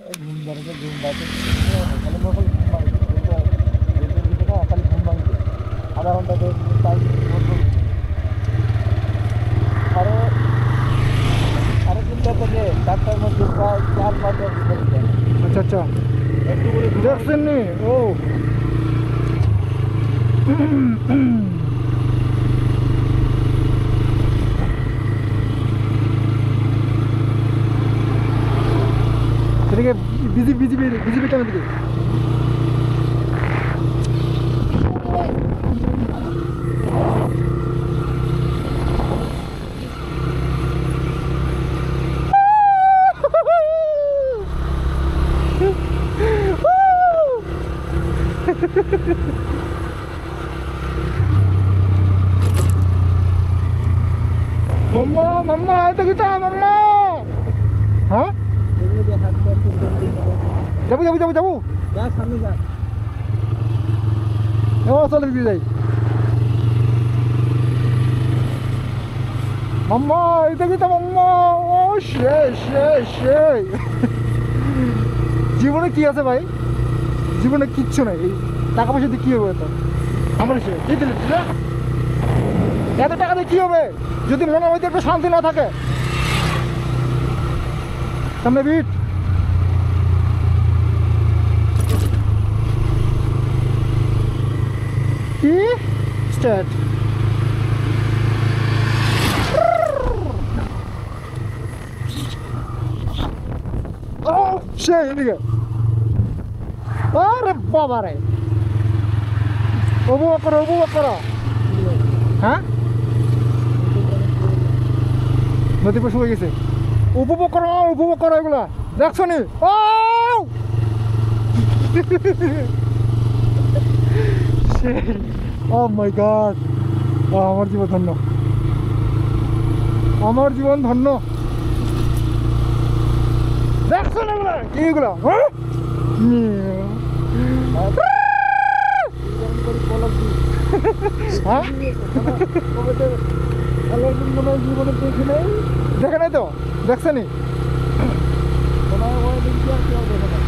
ঘুম ধরেছে ঘুম বাড়ছে খালি মোবাইল ঘুম ভাঙছে খালি ঘুম ভাঙছে আধা ঘন্টা টাইম আরো আরো চিন্তা থেকে ডাক্তার মধ্যে প্রায় 4-5 আচ্ছা আচ্ছা একটু করে দেখছেন নি ও এদিকে বিজিবি টাইম এদিকে মাম্মা এটা কিটা মাম্মা হ্যাঁ যাবো যা সামনে যা চলে দিদি যাই মাম্মা এটা কিটা মাম্মা ও সেই জীবনে কি আছে ভাই জীবনে কিচ্ছু নাই এই টাকা পয়সা দিয়ে কি হবে এত আমার সে কি দিলি না এত টাকা দিয়ে কি হবে যদি মনে হইতে একটু শান্তি না থাকে সামনে বিট কি স্টার্ট ও সেই এদিকে আরে বাবা রে উপভোগ করো হ্যাঁ নদী পশু হয়ে গেছে উপভোগ করো এগুলা দেখছো নি ও ও মাই গড আমার জীবন ধন্য দেখছো না এগুলা কি এগুলা হ্যাঁ দেখে নাই তো দেখছে নি দেখে না